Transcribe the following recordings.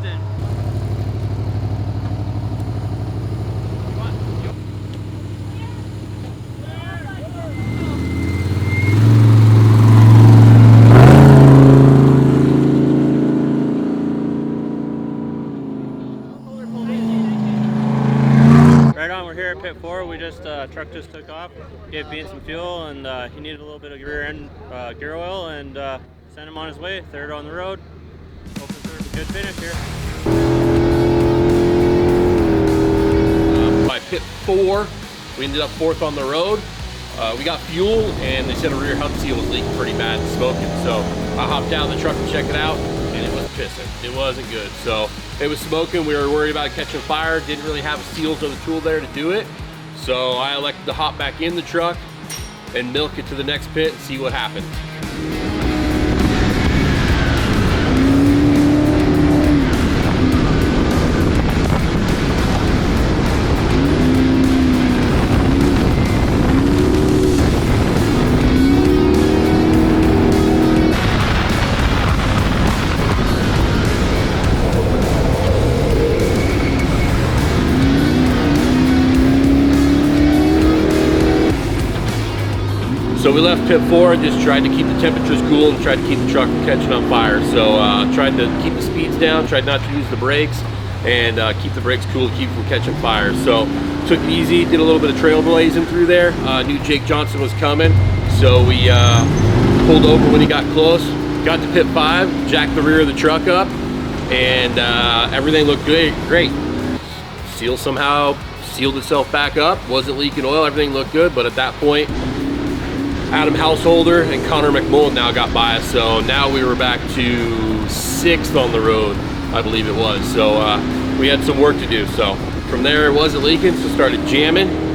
something. Right on, we're here at pit 4. We just, truck just took off, gave Bean some fuel, and he needed a little bit of rear end gear oil, and sent him on his way. Third on the road. Hoping for a good finish here. By pit 4, we ended up 4th on the road. We got fuel, and they said a rear hump seal was leaking pretty bad and smoking. So I hopped out of the truck to check it out, and it was pissing. It wasn't good. So it was smoking. We were worried about catching fire. Didn't really have seals or the tool there to do it. So I elected to hop back in the truck and milk it to the next pit and see what happened. So we left pit 4 and just tried to keep the temperatures cool and tried to keep the truck from catching on fire. So tried to keep the speeds down, tried not to use the brakes, and keep the brakes cool to keep from catching fire. So took it easy, did a little bit of trailblazing through there. Knew Jake Johnson was coming, so we pulled over when he got close. Got to pit 5, jacked the rear of the truck up, and everything looked great. Seal somehow sealed itself back up, wasn't leaking oil, everything looked good, but at that point, Adam Householder and Connor McMullen now got by us, so now we were back to 6th on the road, I believe it was. So we had some work to do. So from there, it wasn't leaking, so started jamming.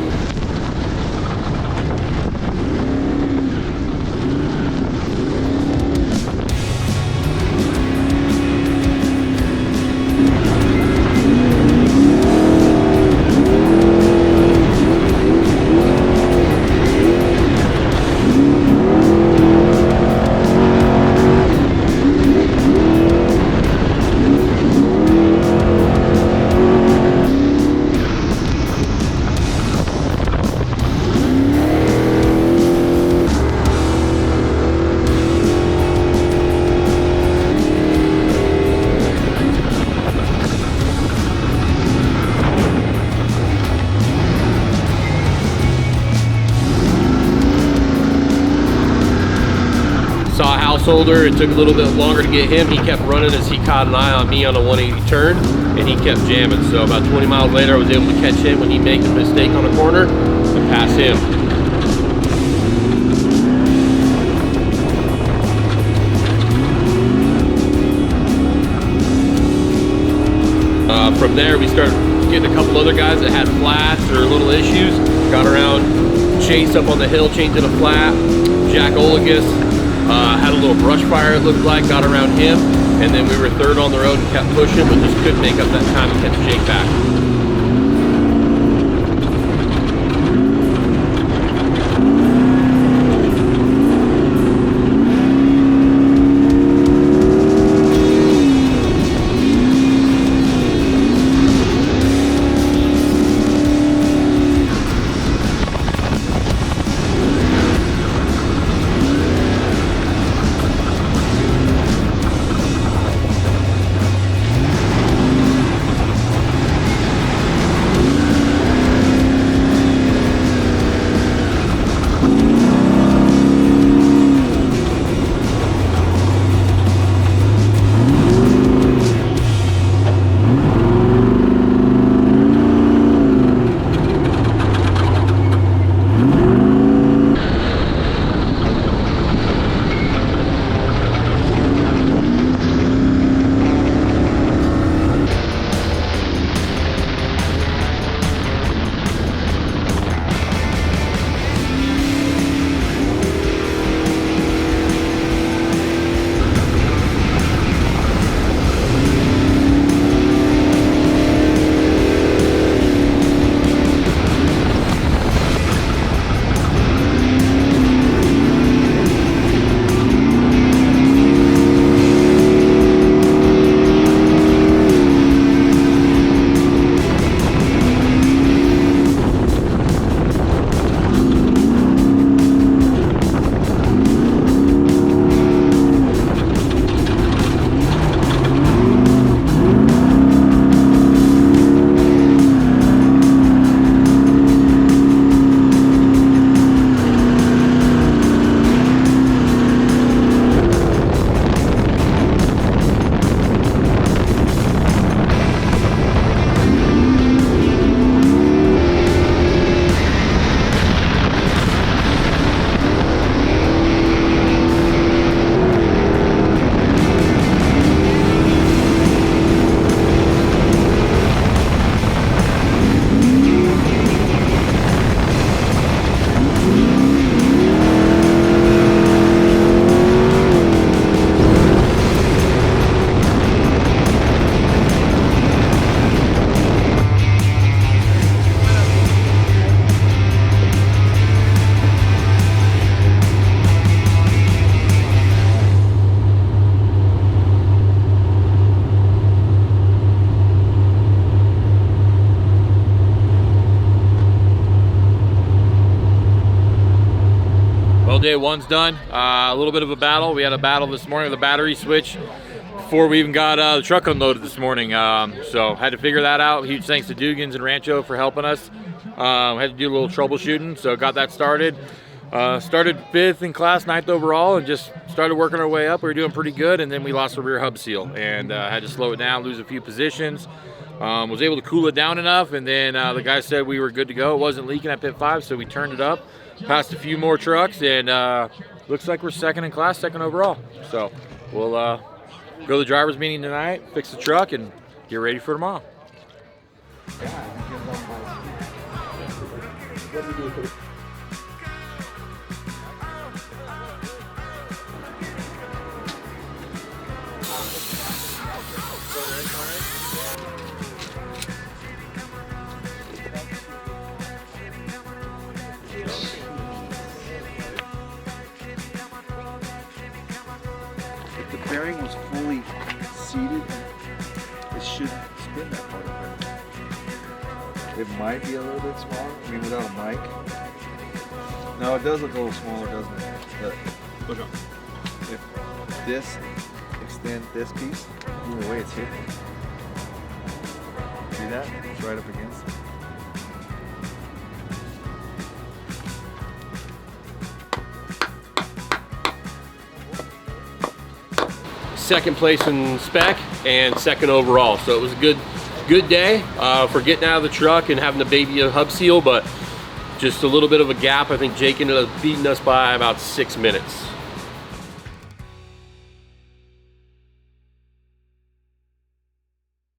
Saw a householder, it took a little bit longer to get him. He kept running as he caught an eye on me on a 180 turn, and he kept jamming. So about 20 miles later, I was able to catch him when he made a mistake on a corner and pass him. From there, we started getting a couple other guys that had flats or little issues. Got around Chase up on the hill, changing a flat. Jack Olagus had a little brush fire, it looked like, got around him, and then we were 3rd on the road and kept pushing, but just couldn't make up that time to catch Jake back. day one's done. A little bit of a battle. We had a battle this morning with the battery switch before we even got the truck unloaded this morning. So had to figure that out. Huge thanks to Dugans and Rancho for helping us. Had to do a little troubleshooting, so got that started. Started 5th in class, 9th overall, and just started working our way up. We were doing pretty good, and then we lost the rear hub seal and had to slow it down, lose a few positions. Was able to cool it down enough, and then the guy said we were good to go. It wasn't leaking at pit 5, so we turned it up, passed a few more trucks, and looks like we're 2nd in class, 2nd overall. So we'll go to the driver's meeting tonight, fix the truck, and get ready for tomorrow. If the bearing was fully seated, it should spin that part of it. It might be a little bit smaller, I mean without a mic. No, it does look a little smaller, doesn't it? But if this extend this piece, the way it's hitting. See that? It's right up against it. Second place in spec and 2nd overall, so it was a good day for getting out of the truck and having to baby a hub seal, but just a little bit of a gap. I think Jake ended up beating us by about 6 minutes.